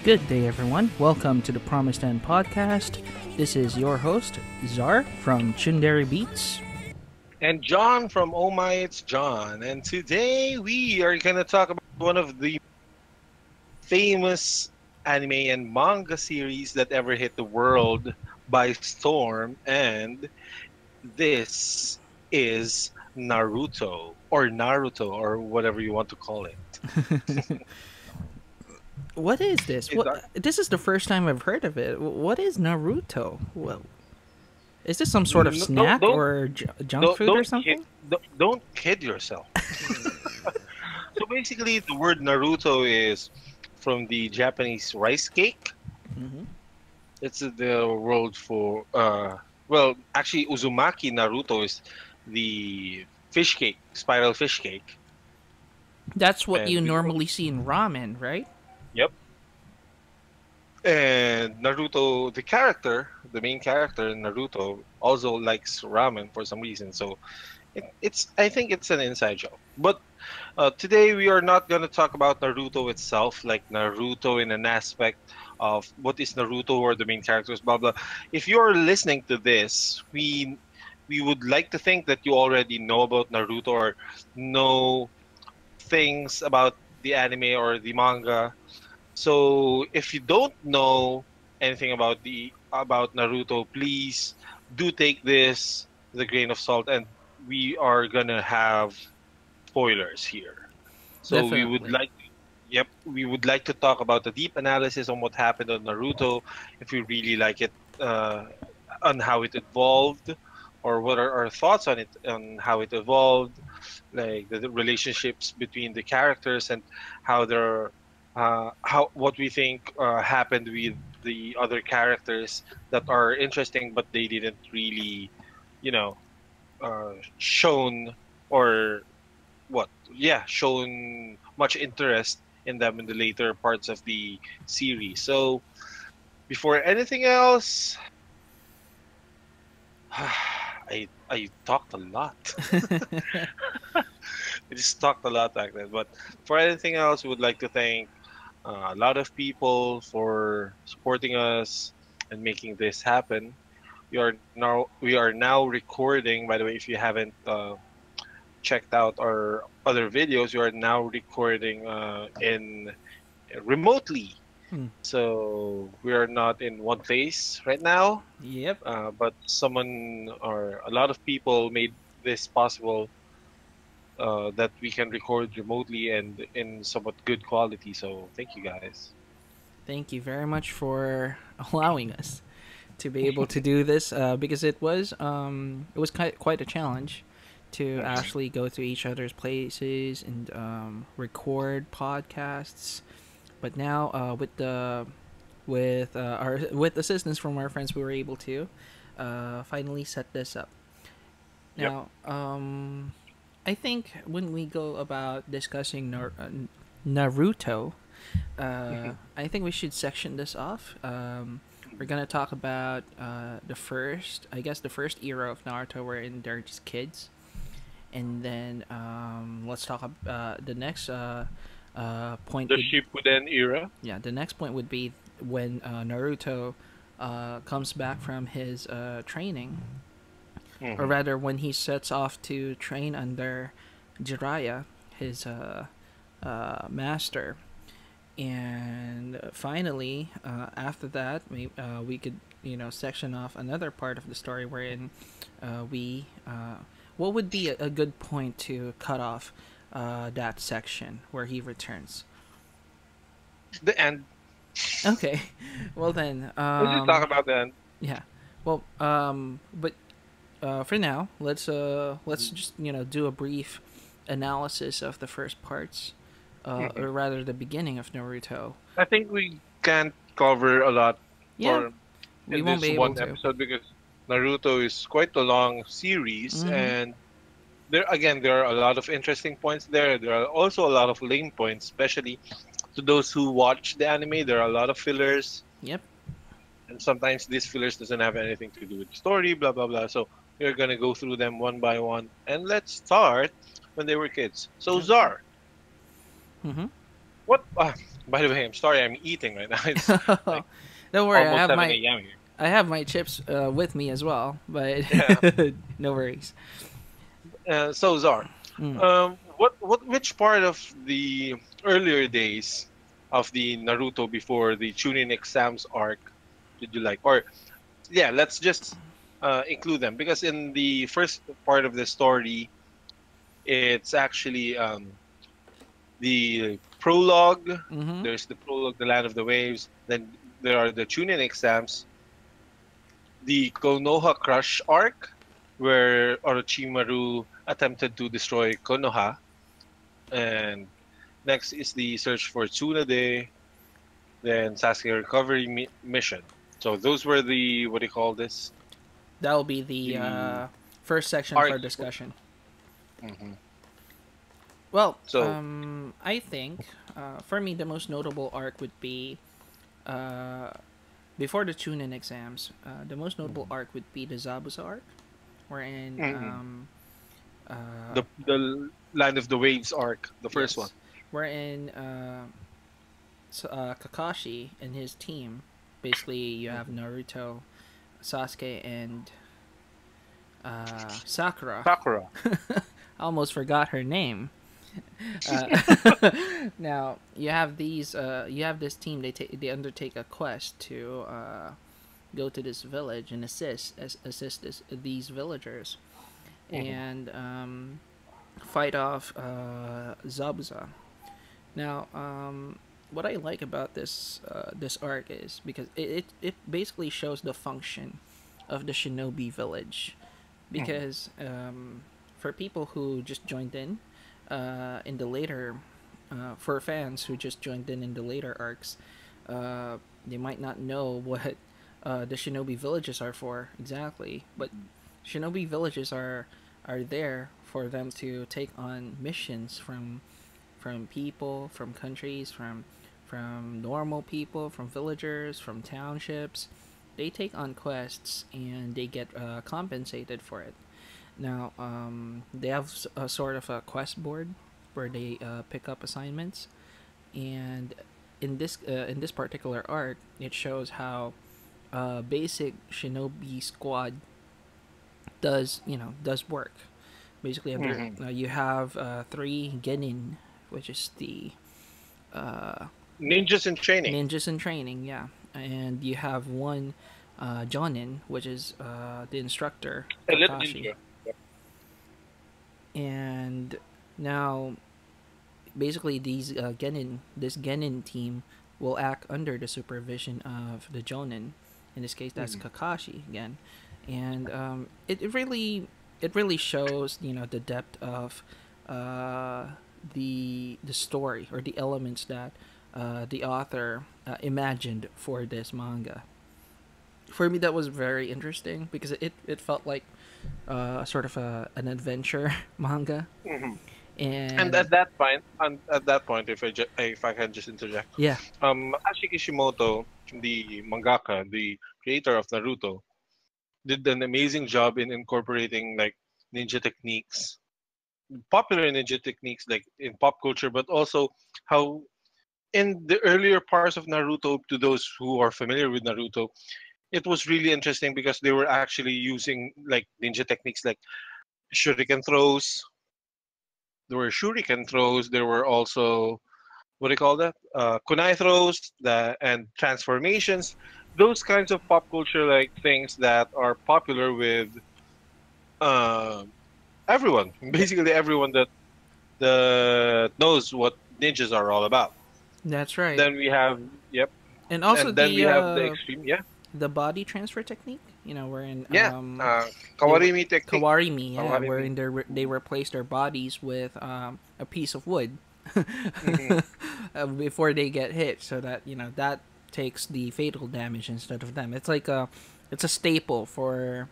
Good day, everyone. Welcome to the Promised End podcast. This is your host, Zar from Chundari Beats. And John from Oh My It's John. And today we are going to talk about one of the famous anime and manga series that ever hit the world by storm. And this is Naruto, or whatever you want to call it. What is this? It's What? This is the first time I've heard of it. What is Naruto? Well, is this some sort of no, don't, snack don't, or junk don't, food or don't, kid, something? don't kid yourself. So basically, the word Naruto is from the Japanese rice cake. Mm-hmm. It's the word for well, actually Uzumaki Naruto is the fish cake, spiral fish cake. That's what And you we normally see in ramen, right? Yep. And Naruto, the main character in Naruto, also likes ramen for some reason. So it's I think it's an inside joke. But today we are not going to talk about Naruto itself, like Naruto in an aspect of what is Naruto or the main characters, blah blah. If you're listening to this, we would like to think that you already know about Naruto or know things about the anime or the manga. So if you don't know anything about Naruto, please do take this with a grain of salt, and we are gonna have spoilers here. So Definitely. we would like to talk about the deep analysis on what happened on Naruto, if we really like it, on how it evolved, or what are our thoughts on it, on how it evolved, like the relationships between the characters and how they're, how what we think happened with the other characters that are interesting, but they didn't really, you know, shown or shown much interest in them in the later parts of the series. So before anything else, I talked a lot. I just talked a lot back then. But for anything else, we would like to thank a lot of people for supporting us and making this happen. We are now recording. By the way, if you haven't checked out our other videos, we are now recording in remotely. Hmm. So we are not in one place right now, Yep. but someone or a lot of people made this possible, that we can record remotely and in somewhat good quality. So thank you guys. Thank you very much for allowing us to be able to do this because it was quite a challenge to Mhm. actually go to each other's places and record podcasts. But now with assistance from our friends, we were able to finally set this up. Yep. Now, I think when we go about discussing Naruto, I think we should section this off. We're gonna talk about the first era of Naruto, wherein they're just kids, and then let's talk about the next point. The Shippuden era. The next point would be when Naruto comes back from his training, or Hmm. rather, when he sets off to train under Jiraiya, his master. And finally, after that, we could section off another part of the story wherein we what would be a good point to cut off that section where he returns. The end. Okay, well then, We'll just talk about the end. yeah, well, but for now, let's just do a brief analysis of the first parts, Mhm. or rather the beginning of Naruto. I think we can't cover a lot Yeah, for we in won't this be able one to. episode because Naruto is quite a long series, Mm-hmm. and there are a lot of interesting points there. There are also a lot of lame points, especially to those who watch the anime. There are a lot of fillers, Yep. and sometimes these fillers doesn't have anything to do with the story, blah blah blah. So we're gonna go through them one by one, and let's start when they were kids. So Okay. Zar, Mm-hmm. what? By the way, I'm sorry, I'm eating right now. It's like Don't worry, almost 7 a.m. here. I have my chips with me as well, but Yeah. no worries. So Zar, Mm. which part of the earlier days of the Naruto before the Chunin exams arc did you like? Or yeah, let's just include them because in the first part of the story, it's actually the prologue. Mm-hmm. There's the prologue, the Land of the Waves. Then there are the Chunin exams, the Konoha Crush arc, where Orochimaru attempted to destroy Konoha, and next is the search for Tsunade, then Sasuke recovery mission. So those were the what do you call this? That will be the The first section for arcs. discussion. Hmm. Well, So I think for me the most notable arc would be uh, before the Chunin exams. The most notable mhm, arc would be the Zabuza arc, wherein mhm. uh, The Land of the Waves arc, the first one. yes, wherein Kakashi and his team. Basically, you have Hmm. Naruto, Sasuke, and Sakura. Sakura. I almost forgot her name. Uh, now you have these. You have this team. They undertake a quest to go to this village and assist these villagers Hmm. and fight off Zabuza. Now, what I like about this arc is because it basically shows the function of the shinobi village. Hmm. Because for people who just joined in the later, for fans who just joined in the later arcs, they might not know what the shinobi villages are for exactly. But shinobi villages are there for them to take on missions from people, from countries, from normal people, from villagers, from townships. They take on quests and they get compensated for it. Now, they have a sort of a quest board where they pick up assignments, and in this particular arc, it shows how basic shinobi squad does work. Basically, Hmm. you have three genin, which is the uh, Ninjas in training. ninjas in training, yeah, and you have one jonin, which is the instructor Elite Kakashi, ninja. Yep. and now basically this genin team will act under the supervision of the jonin. In this case, that's Hmm. Kakashi again, and it really shows the depth of uh, the story or the elements that the author imagined for this manga. For me, that was very interesting because it felt like sort of an adventure manga, Hmm. And and at that point, if I can just interject, yeah, Masashi Kishimoto, the mangaka, the creator of Naruto, did an amazing job in incorporating like ninja techniques, popular ninja techniques like in pop culture, but also how in the earlier parts of Naruto, to those who are familiar with Naruto, it was really interesting because they were actually using like ninja techniques like shuriken throws. There were shuriken throws. There were also what do you call that? Kunai throws and transformations. Those kinds of pop culture like things that are popular with uh, everyone. Basically, everyone that knows what ninjas are all about. that's right. Then we have yep, And also and then we have the extreme yeah the body transfer technique, wherein yeah they were kawarimi technique. kawarimi, yeah, Kawarimi. wherein they replace their bodies with a piece of wood Hmm. before they get hit, so that that takes the fatal damage instead of them. It's a staple for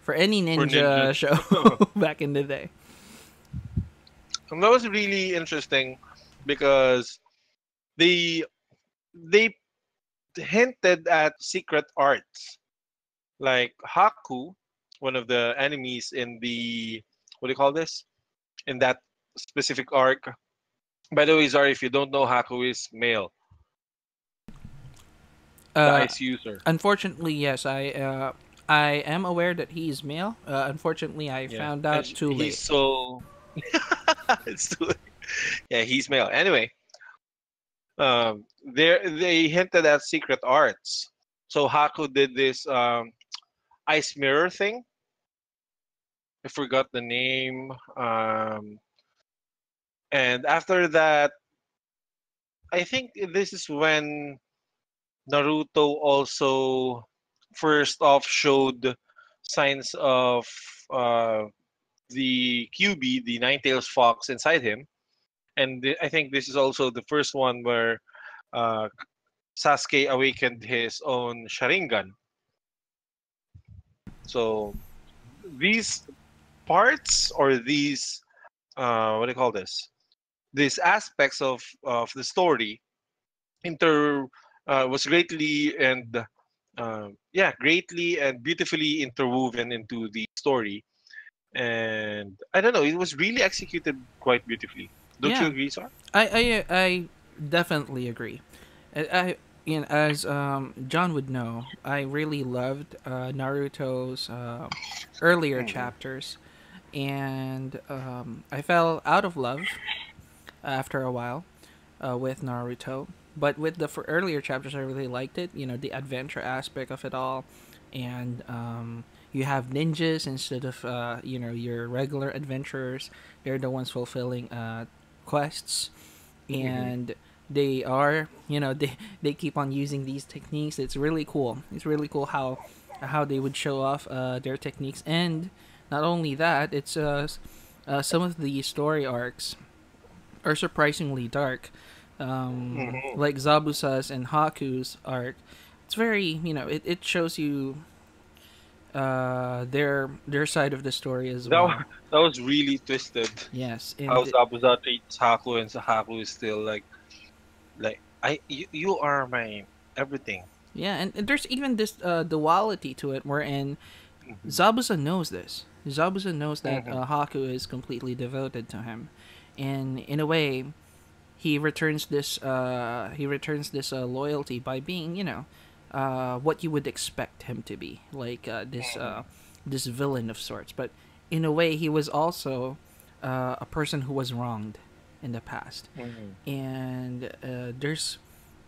any For ninjas. ninja show back in the day. And that was really interesting because they they hinted at secret arts like Haku, one of the enemies in the what do you call this in that specific arc. By the way, sorry if you don't know, Haku is male. the Uh, ice user. Unfortunately, yes, I am aware that he is male. Unfortunately, I Yeah, found and out too he's late. so it's too, yeah, he's male. Anyway, they hinted at secret arts. So Haku did this ice mirror thing. I forgot the name. And after that, I think this is when Naruto also first off showed signs of uh, the QB, the Nine-Tails Fox, inside him. And I think this is also the first one where uh, Sasuke awakened his own Sharingan. So these parts or these what do you call this? These aspects of the story inter was greatly and yeah, greatly and beautifully interwoven into the story. And I don't know, it was really executed quite beautifully. Don't you Yeah, agree, sir? I definitely agree. As John would know, I really loved Naruto's earlier Hmm. chapters, and I fell out of love after a while with Naruto. But with the earlier chapters, I really liked it. You know, the adventure aspect of it all, and you have ninjas instead of your regular adventurers. They're the ones fulfilling quests, Hmm. and they are they keep on using these techniques. It's really cool. It's really cool how they would show off their techniques, and not only that, it's some of the story arcs are surprisingly dark, Hmm. like Zabusa's and Haku's arc. It's very, it shows you their side of the story as That well. that was really twisted. Yes, How and Zabuza treats Haku, and Haku is still like you are my everything. yeah, and there's even this duality to it, wherein Hmm. Zabuza knows this. Zabuza knows that Hmm. Haku is completely devoted to him, and in a way, he returns this loyalty by being, what you would expect him to be, like this villain of sorts. But in a way, he was also a person who was wronged in the past, Hmm. and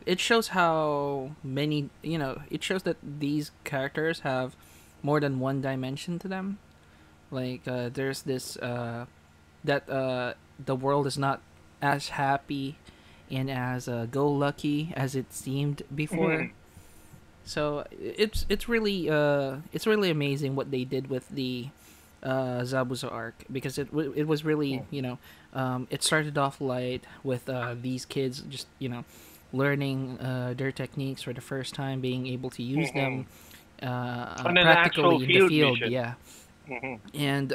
it shows how many, it shows that these characters have more than one dimension to them. Like there's this that the world is not as happy and as go lucky as it seemed before. Hmm. So it's really amazing what they did with the Zabuza arc, because it was really, it started off light with these kids just, learning their techniques for the first time, being able to use them Hmm. On an actual practically in the field field, mission. yeah, Hmm. and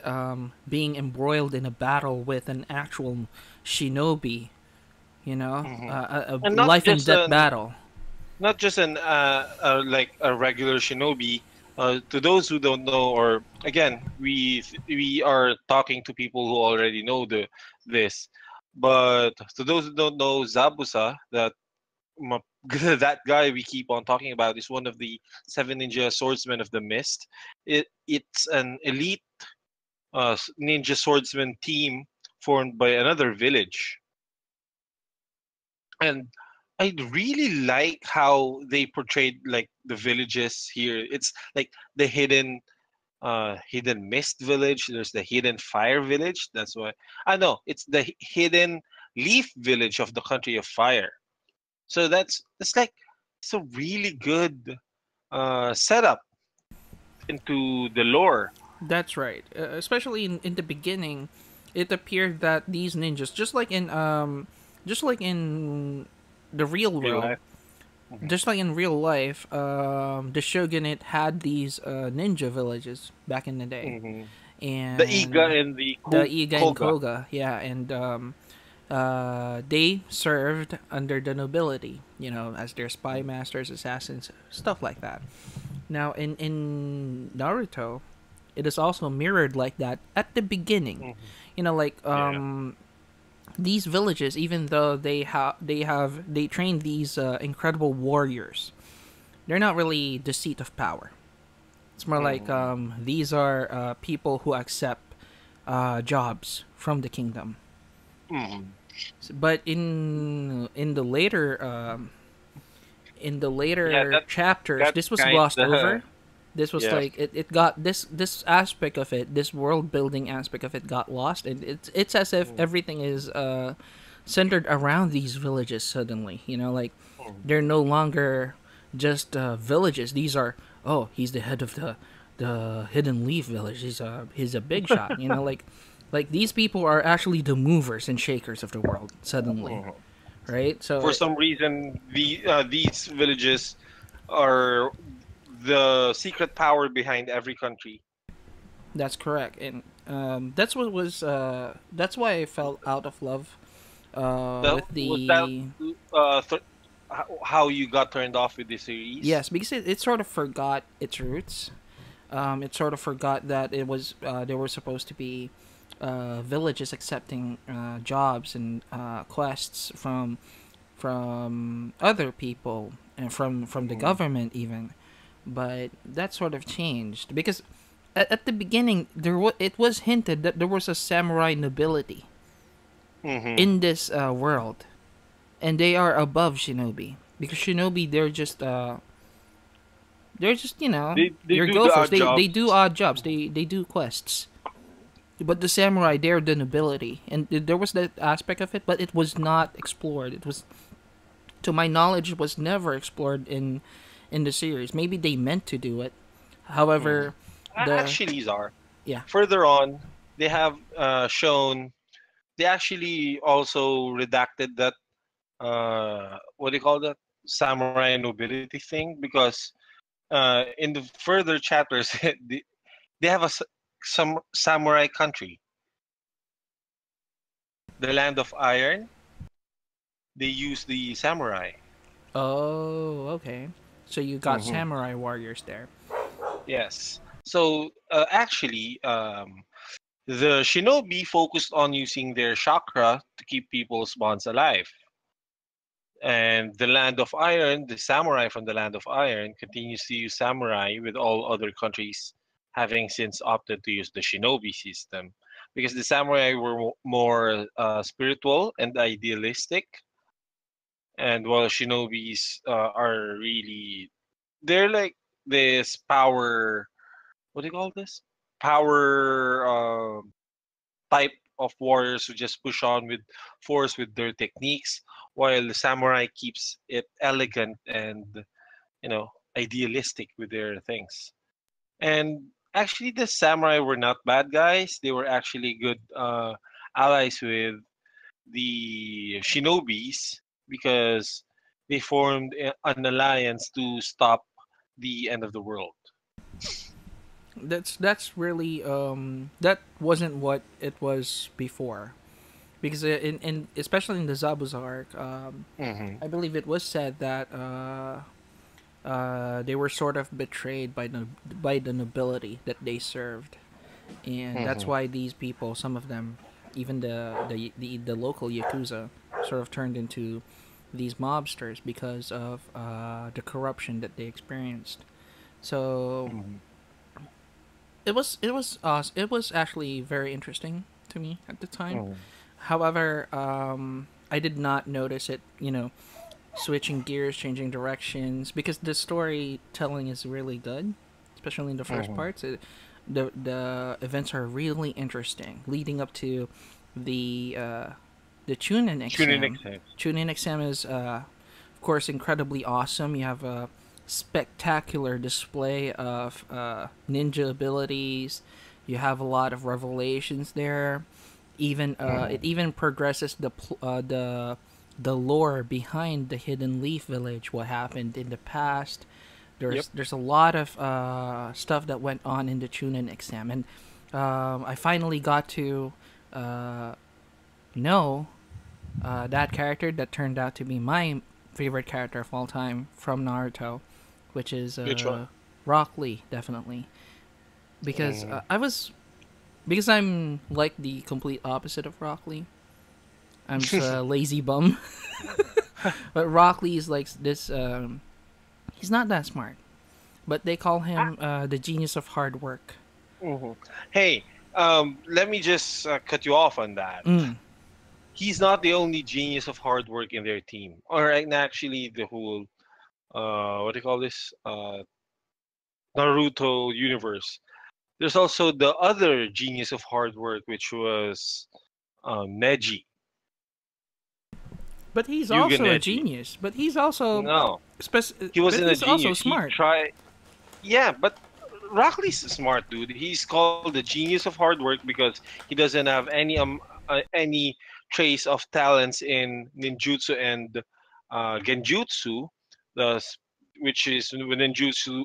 being embroiled in a battle with an actual shinobi, Hmm. a And life and death battle. not just an like a regular shinobi. To those who don't know, or again, we are talking to people who already know this, but to those who don't know, Zabuza, ma- that guy we keep on talking about, is one of the seven ninja swordsmen of the mist. It's an elite ninja swordsman team formed by another village, and I really like how they portrayed like the villages here. It's like the hidden mist village. There's the hidden fire village. That's why I know it's the hidden leaf village of the country of fire. So that's like it's a really good setup into the lore. That's right. Especially in the beginning, it appeared that these ninjas, just like in the real Real world, life. Mhm. just like in real life, the shogunate had these ninja villages back in the day, Hmm. The Iga and and the the Iga and Koga. Koga, yeah, and they served under the nobility, as their spy masters, assassins, stuff like that. Now, in Naruto, it is also mirrored like that at the beginning. Hmm. Like Yeah. these villages, even though they train these incredible warriors, they're not really the seat of power. It's more like Mm-hmm. these are people who accept jobs from the kingdom. Mm-hmm. But in the Yeah, later that's chapters, that's this was kind glossed of over. This was yeah. like it got this aspect of it, this world building aspect of it got lost, and it's as if Mm-hmm. everything is centered around these villages suddenly. Like Mm-hmm. they're no longer just villages. These are, oh, he's the head of the hidden leaf village. He's a big shot. Like these people are actually the movers and shakers of the world suddenly, Mm-hmm. right? So For some reason, these villages are the secret power behind every country. that's correct, and that's why I felt out of love That with was that the how you got turned off with the series. yes, because it sort of forgot its roots. It sort of forgot that it was there were supposed to be villages accepting jobs and quests from other people and from the Mm-hmm. government even, but that sort of changed because at the beginning it was hinted that there was a samurai nobility Mm-hmm. in this world, and they are above shinobi because shinobi they're just They your do the gophers. odd They do jobs. odd jobs. They do quests. But the samurai, they're the nobility, and there was that aspect of it, but it was not explored. It was, to my knowledge, it was never explored in the series. Maybe they meant to do it. Mm-hmm. However, the Actually, Zar. yeah. Further on, they have shown they actually also redacted that what do you call that samurai nobility thing because in the further chapters they have some samurai country, the land of iron. They use the samurai. Oh, okay. So you got Hmm. samurai warriors there. Yes. So actually, the shinobi focused on using their chakra to keep people's bonds alive. And the Land of Iron, the samurai from the Land of Iron, continues to use samurai, with all other countries having since opted to use the shinobi system. Because the samurai were more spiritual and idealistic, and while shinobis are really, they're like this power, what do you call this? Power type of warriors who just push on with force with their techniques, while the samurai keeps it elegant and idealistic with their things. And actually, the samurai were not bad guys; they were actually good allies with the shinobis because they formed an alliance to stop the end of the world. That's really that wasn't what it was before because in especially in the Zabuza arc, Hmm. I believe it was said that they were sort of betrayed by the nobility that they served, and that's Hmm. why these people, some of them, even the local yakuza, sort of turned into these mobsters because of the corruption that they experienced. So Hmm. it was actually very interesting to me at the time. Hmm. However, I did not notice it. Switching gears, changing directions, because the storytelling is really good, especially in the first Hmm. parts. The events are really interesting, leading up to the uh, the Chunin Tuning exam. exams. Chunin exam is, of course, incredibly awesome. You have a spectacular display of ninja abilities. You have a lot of revelations there. Even it Hmm. even progresses the lore behind the Hidden Leaf Village, what happened in the past. Yep. There's a lot of stuff that went on in the Chunin exam, and I finally got to uh, know that character that turned out to be my favorite character of all time from Naruto, which is Which one? Rock Lee, definitely. Because Hmm. because I'm like the complete opposite of Rock Lee. I'm just a lazy bum. But Rock Lee is like this. He's not that smart, but they call him the genius of hard work. Hmm. Hey, let me just cut you off on that. Mm. He's not the only genius of hard work in their team, or actually the whole what do you call this Naruto universe. There's also the other genius of hard work, which was Neji, But he's Yuga also a Neji. genius. But he's also No, he but wasn't a he's also genius. He smart. tried. Yeah, but Rock Lee's a smart dude. He's called the genius of hard work because he doesn't have any trace of talents in ninjutsu and genjutsu, the s- which is when ninjutsu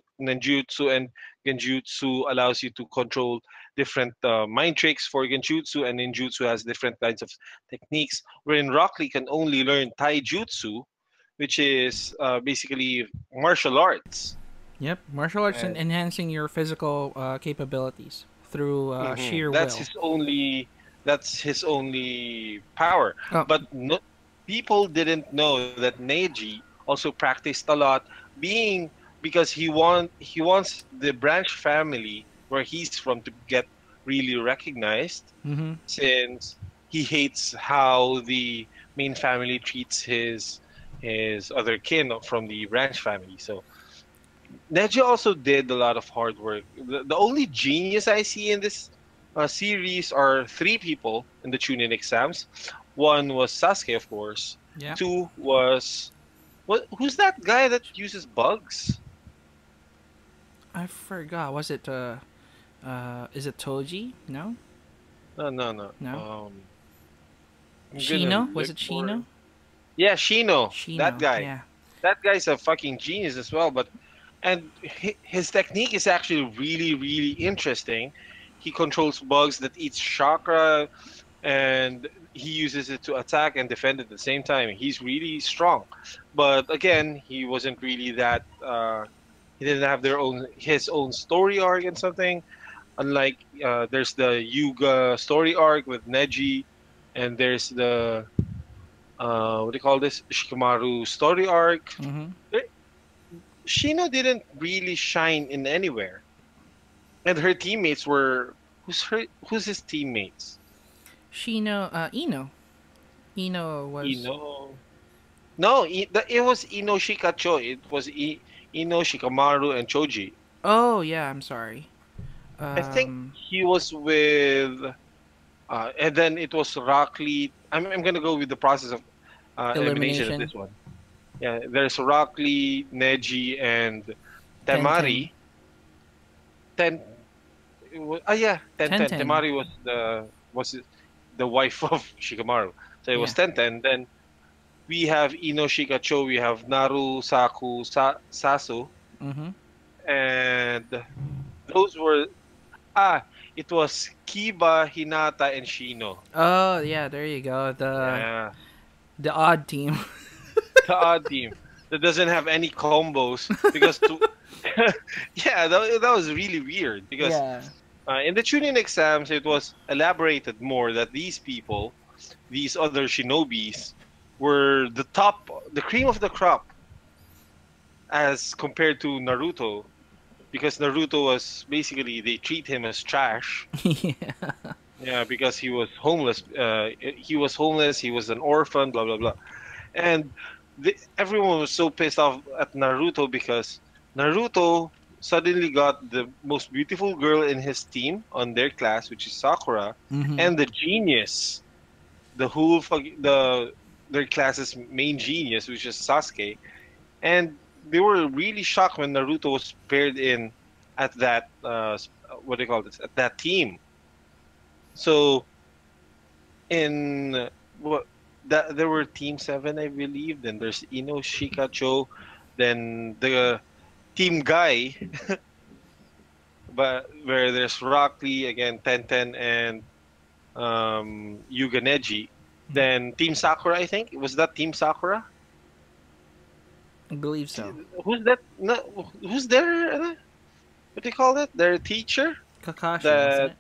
and genjutsu allows you to control different mind tricks for genjutsu, and ninjutsu has different kinds of techniques. Wherein Rock Lee can only learn taijutsu, which is basically martial arts. Yep, martial arts and enhancing your physical capabilities through sheer That's will. his only power. Oh, But no, people didn't know that Neji also practiced a lot, being because he wants the branch family where he's from to get really recognized, mm-hmm. since he hates how the main family treats his other kin from the branch family. So Neji also did a lot of hard work. The only genius I see in this series are three people in the Chunin exams. One was Sasuke, of course. Yeah, Two was what? Who's that guy that uses bugs? I forgot. Was it is it Toji? No, No, no, no. no. I'm gonna Shino? Was look it for. Shino? Yeah, Shino. That Shino. guy. Yeah. That guy's a fucking genius as well. But and his technique is actually really, really interesting. He controls bugs that eats chakra, and he uses it to attack and defend at the same time. He's really strong, but again, he wasn't really that. He didn't have his own story arc and something. Unlike there's the Yuga story arc with Neji, and there's the what do you call this Shikamaru story arc. Mm-hmm. Eh, Shino didn't really shine in anywhere, and her teammates were who's his teammates? Shino. Ino. Ino was. Ino. No, it was Ino Shikacho. It was Ino Shikamaru and Choji. Oh yeah. I'm sorry. I think Um, he was with, and then it was Rock Lee. I'm gonna go with the process of elimination of elimination. this one. Yeah, there's Rock Lee, Neji, and Ten. Temari. Ten, yeah, Ten. Ten. Temari was the wife of Shikamaru. So it was Yeah. Ten. Then we have Ino Shikacho. We have Naru, Saku, Sasu, Mm-hmm. and those were ah, it was Kiba, Hinata, and Shino. Oh yeah. There you go. Yeah, The odd team. the odd team that doesn't have any combos because yeah, that was really weird because Yeah. in the tuning exams it was elaborated more that these people, these other shinobis, were the cream of the crop as compared to Naruto, because Naruto was basically they treat him as trash. Yeah. Yeah, because he was homeless. He was homeless. He was an orphan. Blah blah blah. And everyone was so pissed off at Naruto because Naruto suddenly got the most beautiful girl in his team on their class, which is Sakura, Mm-hmm. and the genius, their class's main genius, which is Sasuke. And they were really shocked when Naruto was paired in at that what do you call this, at that team. So in what that there were Team Seven, I believe. Then there's Ino Shikacho, then the Team Guy, but where there's Rock Lee again, Ten, and Yuga Neji. Then Team Sakura, I think was that Team Sakura. I believe so. Who's that? No, who's their what do you call that? Their teacher? Kakashi, wasn't That it?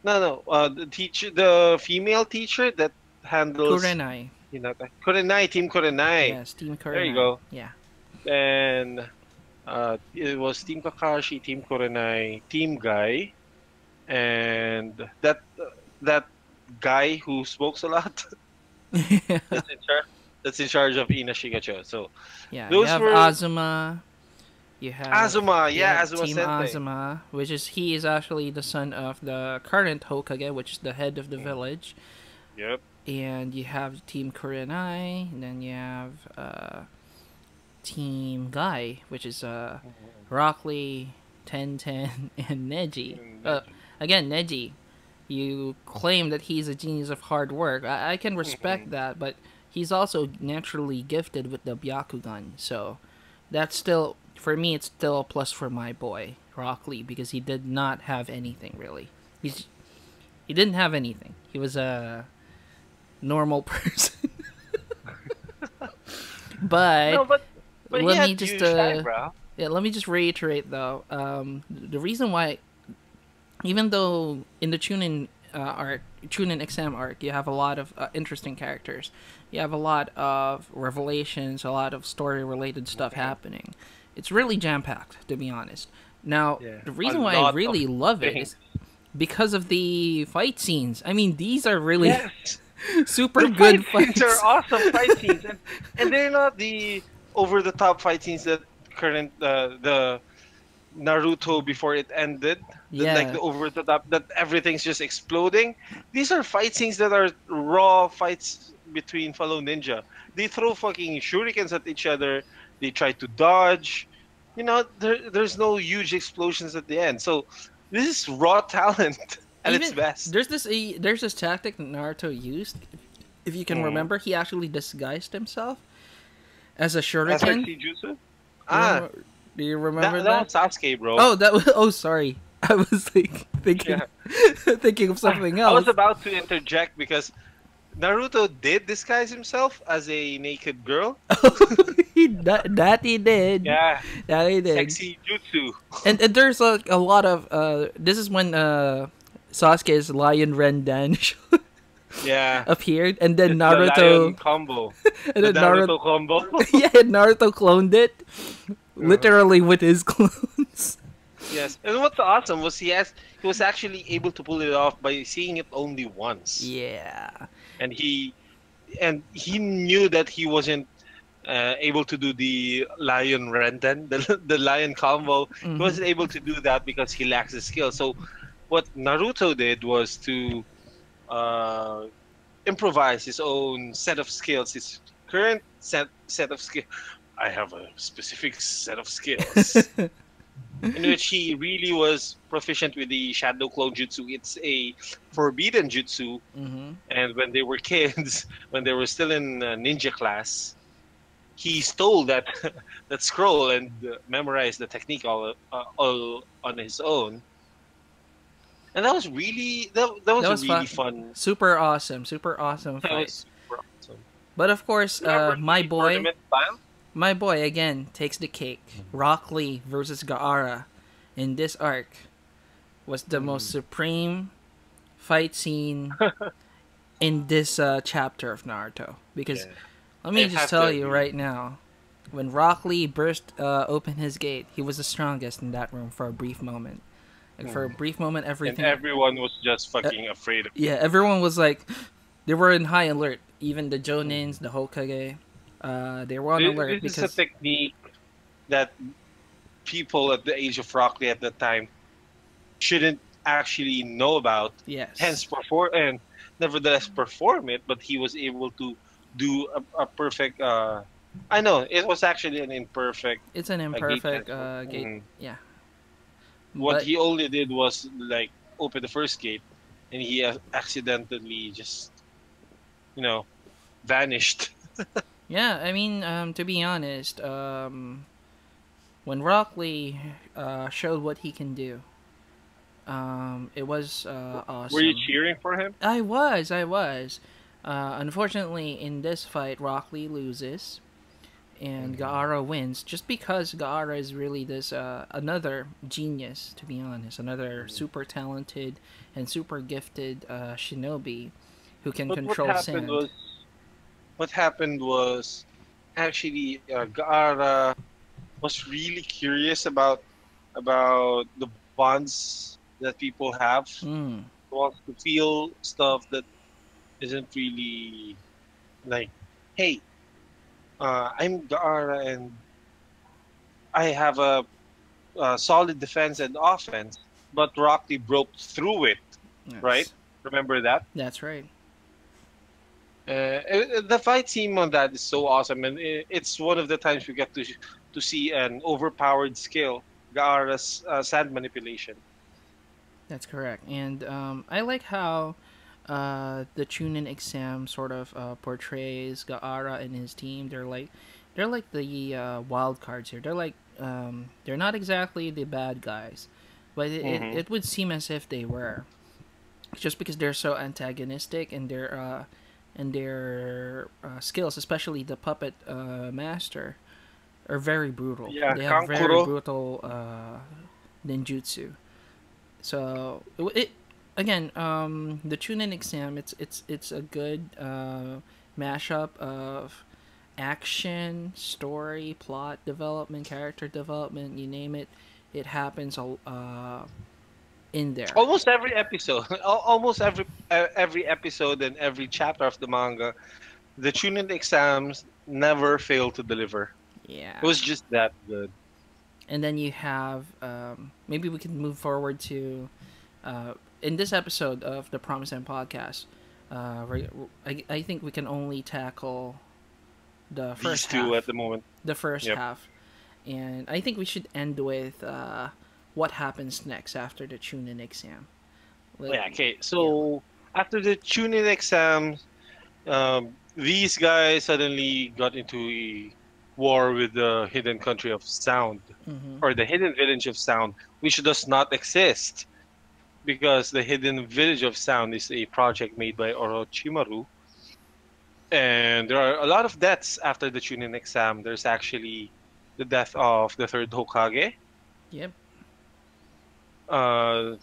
no, the teacher, the female teacher that handles Kurenai. Kurenai, Team Kurenai. Yes, Team There you Kurenai. go. Yeah. And It was Team Kakashi, Team Kurenai, Team Guy, and that guy who smokes a lot Yeah. that's in charge that's in charge of Ina Shigacho. So Yeah, you those have were Azuma. You have Azuma, yeah, yeah, Azuma Team Sensei. Azuma, which is he is actually the son of the current Hokage, which is the head of the Mm, village. yep. And you have Team Kurenai, and then you have Team Guy, which is Mhm. Rock Lee, Ten Ten, and Neji. And Neji. Again, Neji, you claim that he's a genius of hard work. I can respect Mhm. that, but he's also naturally gifted with the Byakugan. So that's still, for me, it's still a plus for my boy, Rock Lee, because he did not have anything, really. He's, he didn't have anything. He was a normal person. But No, but he let me had just huge eyebrow. yeah, let me just reiterate though. The reason why, even though in the Chunin arc, Chunin exam arc, you have a lot of interesting characters, you have a lot of revelations, a lot of story related stuff Mhm. happening. It's really jam packed, to be honest. Now, Yeah, the a reason why I lot of really love it things. is because of the fight scenes. I mean, these are really Yes, super the fight good scenes are fights. awesome fight scenes, and they're not the over the top fight scenes that current the Naruto before it ended, like Yeah, the over the top that everything's just exploding. These are fight scenes that are raw fights between fellow ninja. They throw fucking shurikens at each other. They try to dodge. There's no huge explosions at the end. So this is raw talent at its even best. there's this tactic that Naruto used. If you can Mm. remember, he actually disguised himself as a As like shuriken. Jutsu. You Ah, remember? Do you that remember that that? was Sasuke, bro. Oh, that was. Oh, sorry. I was like thinking, Yeah. thinking of something I was else. about to interject because Naruto did disguise himself as a naked girl. That he did. Yeah, That he did. sexy jutsu. And there's a lot of this is when Sasuke's Lion Rendan Yeah, appeared, and then the lion Naruto, combo, and the then Naruto, Naruto combo. yeah, Naruto cloned it, Uh-huh. literally with his clones. Yes, and what's awesome was he was actually able to pull it off by seeing it only once, Yeah. and he knew that he wasn't able to do the lion renden, the lion combo. He Hmm. wasn't able to do that because he lacks the skill. So what Naruto did was to uh, improvise his own set of skills, his current set of skills. I have a specific set of skills in which he really was proficient with the Shadow Clone Jutsu. It's a forbidden jutsu, Hmm. and when they were kids, when they were still in ninja class, he stole that that scroll and memorized the technique all on his own. And that That was a was really fun. fun. Super awesome That fight. was super awesome. But of course, Remember the tournament style? my boy again takes the cake. Rock Lee versus Gaara in this arc was the most Mm. supreme fight scene in this chapter of Naruto. Because Yeah, let I me just have to tell you agree. right now, when Rock Lee burst open his gate, he was the strongest in that room for a brief moment. Like for a Mm. brief moment, And everything. everyone was just Uh, fucking afraid of yeah, him. everyone was like, they were in high alert. Even the Mm. Jonins, the Hokage, they were on alert This is a because technique that people at the age of Rockley at that time shouldn't actually know about, hence yes, perform and nevertheless perform it. But he was able to do a perfect. I know it was actually an imperfect it's an gate imperfect transfer. gate. Yeah, What but he only did was like open the first gate, and he accidentally just you know vanished. yeah, I mean, to be honest, when Rock Lee showed what he can do, it was Were you awesome. cheering for him? I was. Unfortunately, in this fight, Rock Lee loses and Mhm. Gaara wins, just because Gaara is really this another genius, to be honest, another super talented and super gifted shinobi who can But control sand. what happened was actually Gaara. was really curious about the bonds that people have. Mm, Wants to feel stuff that isn't really like, hey, I'm Gaara and I have a solid defense and offense, but Rocky broke through it, right? yes, Remember that? that's right. The fight scene on that is so awesome, and it's one of the times we get to see an overpowered skill, Gaara's sand manipulation. That's correct. And I like how the Chunin exam sort of portrays Gaara and his team. They're like the wild cards here. They're not exactly the bad guys, but Hmm. it would seem as if they were, just because they're so antagonistic and their skills, especially the puppet master, are very brutal. Yeah, They have very Kankuro. brutal ninjutsu. So it again, the Chunin exam. It's a good mashup of action, story, plot development, character development. You name it, it happens all in there. Almost every episode, almost every episode and every chapter of the manga, the Chunin exams never fail to deliver. It Yeah, was just that good. and then you have maybe we can move forward to uh, in this episode of the Promise and podcast. I think we can only tackle the These first two at half the moment. the first Yep. half, and I think we should end with what happens next after the tune-in exam. Oh, Like, yeah. Okay. yeah, So after the Chunin exams, these guys suddenly got into a war with the hidden country of sound, mm-hmm. or the hidden village of sound, which does not exist because the hidden village of sound is a project made by Orochimaru. And there are a lot of deaths after the Chunin exam. There's actually the death of the third Hokage. Yep. Uh,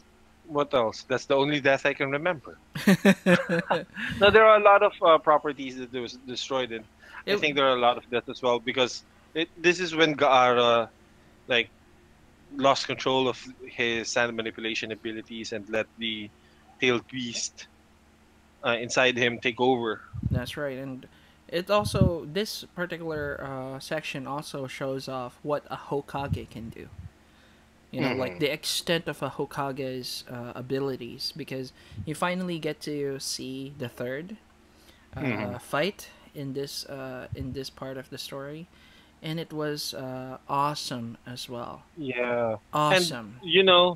what else? That's the only death I can remember. Now there are a lot of properties that was destroyed, and I it, think there are a lot of deaths as well because this is when Gaara like lost control of his sand manipulation abilities and let the tailed beast inside him take over. that's right, and it also this particular section also shows off what a Hokage can do. You know, like Hmm. the extent of a Hokage's abilities, because you finally get to see the third Hmm. fight in this part of the story, and it was awesome as well. Yeah, and Awesome.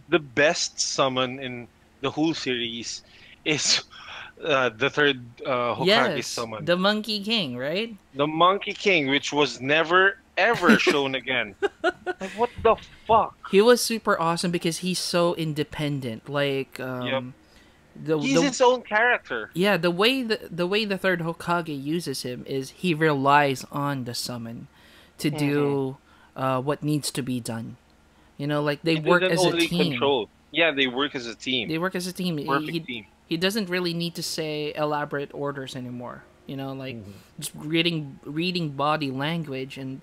the best summon in the whole series is the third Hokage Yes, summon, the Monkey King, right? the Monkey King, which was never ever shown again. Like what the fuck? He was super awesome because he's so independent. Yep, he's The his own character. yeah, the way the third Hokage uses him is he relies on the summon to Hmm. do what needs to be done. You know, like they He work doesn't as a only team. control. Yeah, they work as a team. They work as a team. Perfect team. He doesn't really need to say elaborate orders anymore. You know, like Hmm. just reading body language and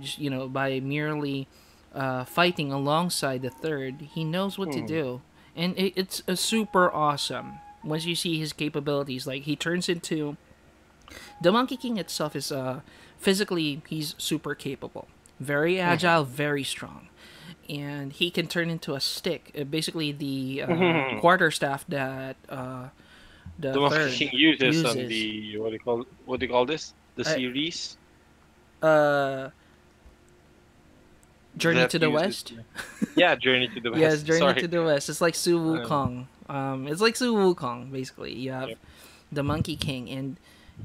just by merely fighting alongside the third, he knows what to Hmm. do, and it's a super awesome. Once you see his capabilities, like he turns into the Monkey King itself is physically he's super capable, very agile, very strong, and he can turn into a stick, basically the Hmm. quarterstaff that The the Monkey third King uses on uses. the what do you call this? The Uh, series uh, Journey that to the uses. West. Yeah, Journey to the Yes, West. Journey to Sorry. the West. It's like Su Uh, Wukong. It's like Su Wukong basically. You have yep. the Monkey King, and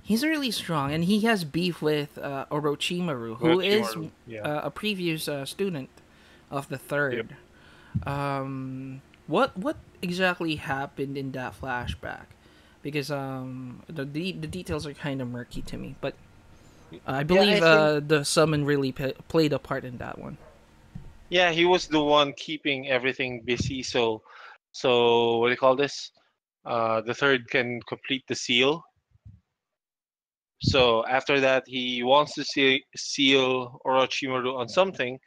he's really strong, and he has beef with Orochimaru, who is Orochimaru. Yeah. a previous student of the Yep. third. What exactly happened in that flashback? Because the details are kind of murky to me, but I Yeah, I believe think. the summon really played a part in that one. Yeah, he was the one keeping everything busy. So what do you call this? The third can complete the seal. So after that, he wants to seal Orochimaru on something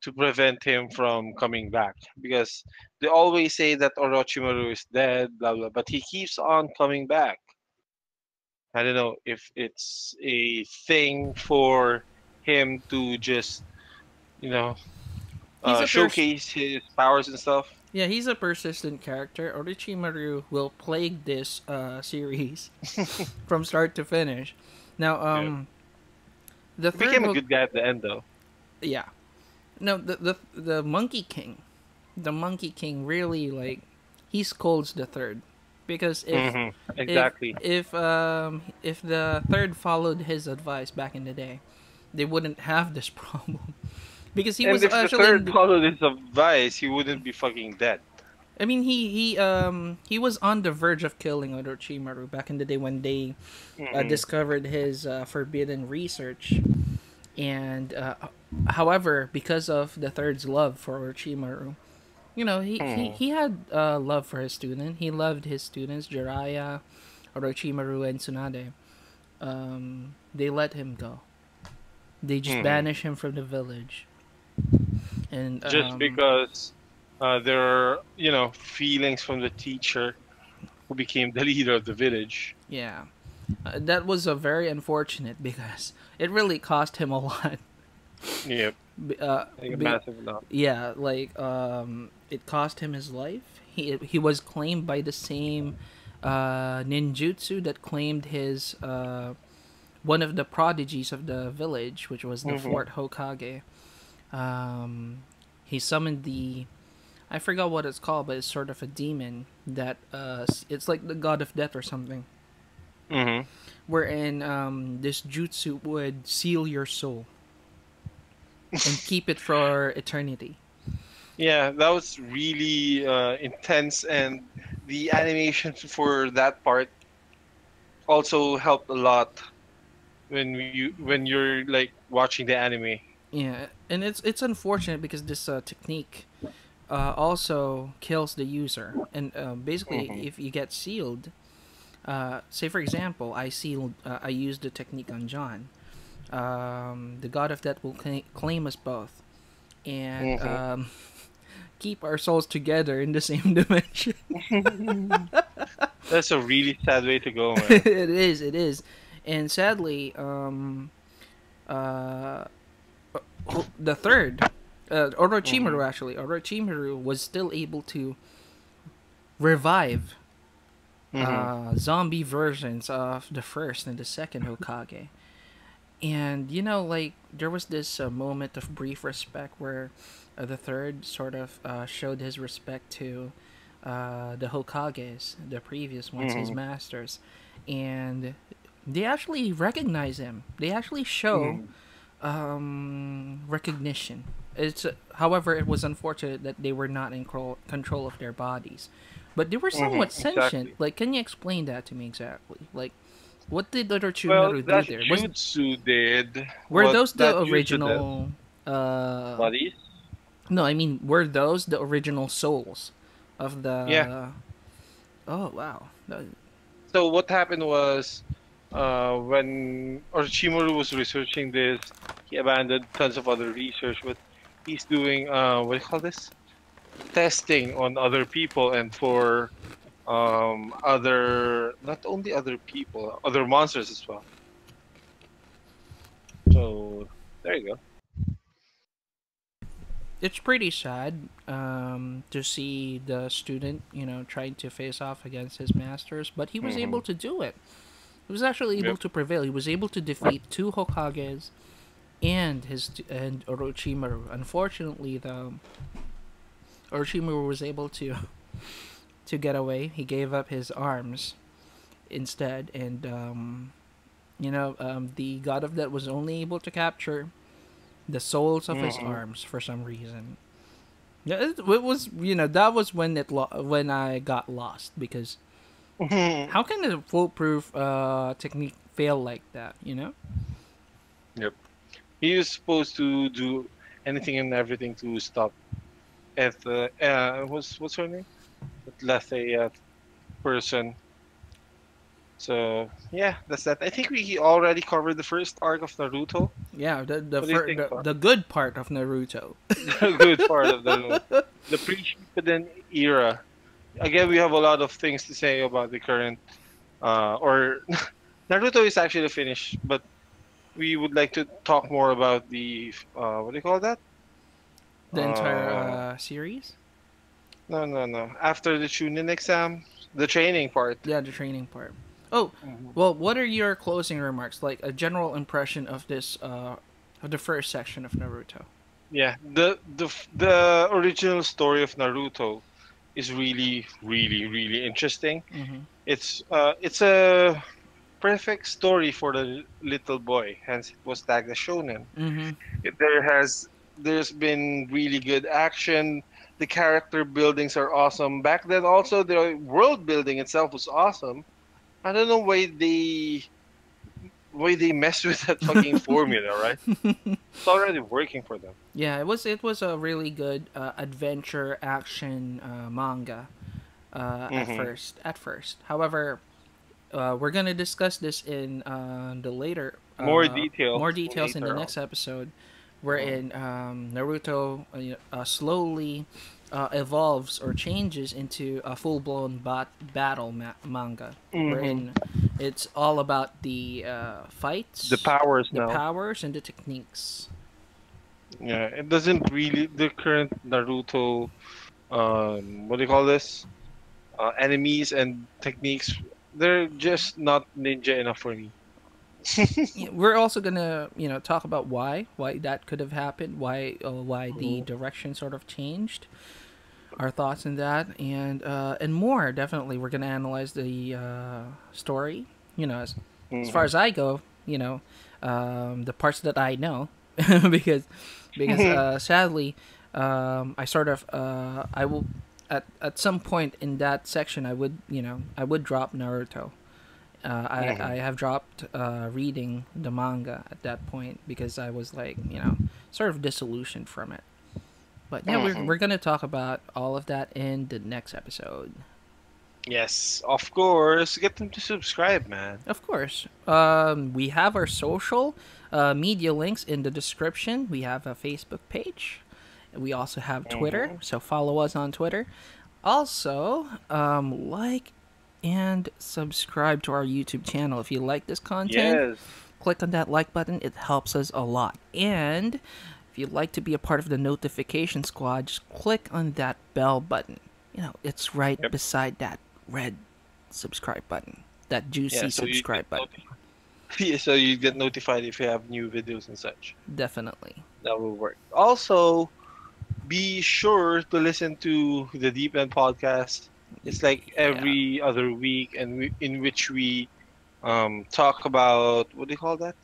to prevent him from coming back, because they always say that Orochimaru is dead, blah blah, but he keeps on coming back. I don't know if it's a thing for him to just, you know, He's a showcase his powers and stuff. yeah, he's a persistent character. Orochimaru will plague this series from start to finish. Now, Yeah. the He third became a hook, good guy at the end, though. yeah, no, the Monkey King, the Monkey King really like he scolds the third because Hmm. if Exactly. if the third followed his advice back in the day, they wouldn't have this problem because he And was if the actually in third the, followed his advice, he wouldn't be fucking dead. I mean, he was on the verge of killing Orochimaru back in the day when they Hmm. discovered his forbidden research, and however, because of the third's love for Orochimaru, you know, Hmm. he had love for his student. He loved his students, Jiraiya, Orochimaru, and Tsunade. They let him go. They just Hmm. banish him from the village, and Just because there are, feelings from the teacher who became the leader of the village. yeah, that was a very unfortunate because it really cost him a lot. Yep, B- uh, like a b- massive enough. yeah, like it cost him his life. He was claimed by the same ninjutsu that claimed his one of the prodigies of the village, which was the Hmm. fourth Hokage. He summoned the, I forgot what it's called, but it's sort of a demon that it's like the god of death or something. Hmm. Wherein this jutsu would seal your soul and keep it for eternity. Yeah, that was really intense, and the animation for that part also helped a lot when you're like watching the anime. Yeah, and it's unfortunate because this technique also kills the user. And basically, Hmm. if you get sealed, say for example, I used the technique on John. The god of death will claim us both and Hmm. keep our souls together in the same dimension. That's a really sad way to go, man. It is, and sadly, uh, the third, Hmm. Orochimaru actually, Orochimaru was still able to revive Hmm. zombie versions of the first and the second Hokage. And you know, like there was this moment of brief respect where the third sort of showed his respect to the Hokages, the previous ones, his Hmm. masters, and they actually recognize him. They actually show Hmm. recognition. It's however, it was unfortunate that they were not in control of their bodies, but they were Hmm. somewhat sentient. Exactly. Like, can you explain that to me exactly? Like, what did Well, Orochimaru do that there? jutsu did Were what those the that jutsu does. original? Bodies? No, I mean, were those the original souls of Yeah. the? Oh wow. So what happened was, when Orochimaru was researching this, he abandoned tons of other research, but he's doing what do you call this? Testing on other people and for other, not only other people, other monsters as well. So there you go. It's pretty sad to see the student, trying to face off against his masters, but he was able Hmm. to do it. He was actually able Yep. to prevail. He was able to defeat two Hokages and Orochimaru. Unfortunately, though, Orochimaru was able to get away. He gave up his arms instead, and the god of death was only able to capture the souls of his Hmm. arms for some reason. Yeah, it was that was when when I got lost because how can a foolproof technique fail like that? Yep. He was supposed to do anything and everything to stop at the what's her name? That Lethe person. So yeah, that's that. I think we already covered the first arc of Naruto. Yeah, What do you think, Thor? the good part of Naruto. The good part of the pre-Shippuden era. Again, we have a lot of things to say about the current or Naruto is actually finished, but we would like to talk more about the what do you call that? The entire Uh, series. no. After the Chunin exam, the training part. Yeah, the training part. Oh, Mhm. well, what are your closing remarks? Like a general impression of this, of the first section of Naruto. Yeah, the original story of Naruto is really interesting. Mm-hmm. It's a perfect story for the little boy, hence it was tagged as shonen. Mm-hmm. There's been really good action. The character buildings are awesome. Back then, also the world building itself was awesome. I don't know why they mess with that fucking formula, right? It's already working for them. Yeah, it was a really good adventure action manga at Hmm. first. At first, however, we're gonna discuss this in the later More details more details in the later on. next episode, Mhm. wherein Naruto slowly evolves or changes into a full blown manga, Hmm. wherein it's all about the The fights, powers the now. powers, and the techniques. Yeah, it doesn't really the current Naruto what do you call this? Enemies and techniques. They're just not ninja enough for me. Yeah, we're also gonna talk about why that could have happened, why the Mhm. direction sort of changed, our thoughts on that, and more. Definitely, we're gonna analyze the story. As far Mhm. as I go, the parts that I know, because sadly, I sort of I will at some point in that section I would drop Naruto. I Mhm. have dropped reading the manga at that point because I was like, sort of disillusioned from it. But yeah, Mhm. we're gonna talk about all of that in the next episode. Yes, of course. Get them to subscribe, man. Of course, we have our social media links in the description. We have a Facebook page. We also have Twitter, Hmm. so follow us on Twitter. Also, like and subscribe to our YouTube channel if you like this content. Yes. Click on that like button, it helps us a lot. And if you'd like to be a part of the notification squad, just click on that bell button. It's right Yep. beside that red subscribe button, that Yeah. juicy So you get subscribe button. notified. Yeah, so you get notified if you have new videos and such. Definitely. That will work. Also, be sure to listen to the Deep End podcast. It's like Yeah. every other week, and in which we talk about what do you call that?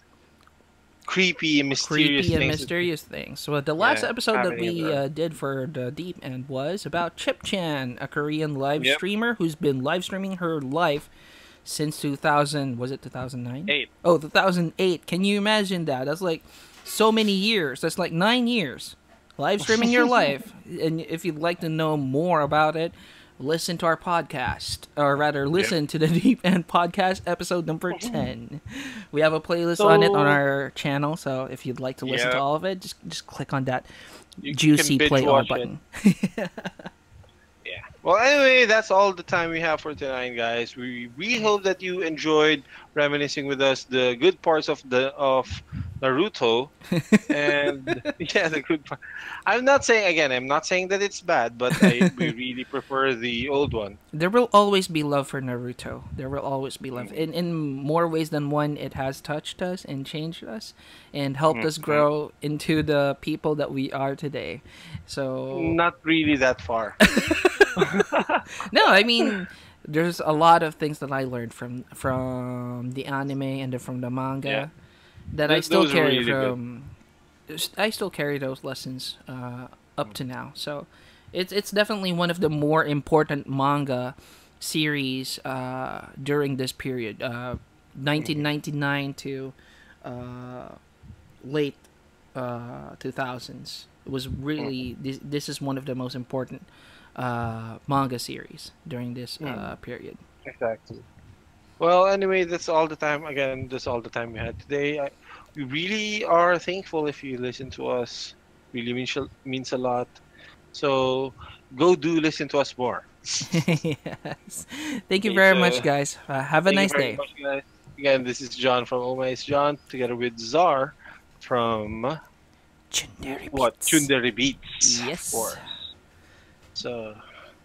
Creepy, mysterious Creepy and things. mysterious things. So the last Yeah, episode that happening in the we earth. did for the Deep End was about Chip Chan, a Korean live Yep. streamer who's been live streaming her life since 2000. Was it 2009? 8. Oh, 2008. Can you imagine that? That's like so many years. That's like 9 years live streaming your life. And if you'd like to know more about it, listen to our podcast, or rather, Yep. listen to the Deep End podcast episode number 10. We have a playlist on it on So our channel, so if you'd like to listen to yeah, all of it, just click on that you can juicy binge play all watch it. button. Yeah. Well, anyway, that's all the time we have for tonight, guys. We hope that you enjoyed reminiscing with us the good parts of Naruto. And yeah, the good part. I'm not saying that it's bad, but we really prefer the old one. There will always be love for Naruto. There will always be love. Hmm. In more ways than one, it has touched us and changed us and helped us Hmm. grow into the people that we are today. So, Not really that far. no, I mean, there's a lot of things that I learned from the anime and from the Yeah, manga that I still those are carry really good. from. I still carry those lessons up to now. So it's definitely one of the more important manga series during this period, Hmm. 1999 to uh, late 2000s. It was Hmm. really this is one of the most important manga series during this Hmm. period. Exactly. Well, anyway, that's all the time. Again, that's all the time we had today. We really are thankful if you listen to us. Really means a lot. So go do listen to us more. Yes. Thank you Okay, very much, so guys. Have a thank you nice very day. much, guys. Again, this is John from Oh My It's John, together with Czar from Chundere what Beats. Chundere Beats, of Yes. course. So,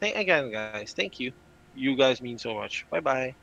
again, guys, thank you. You guys mean so much. Bye bye.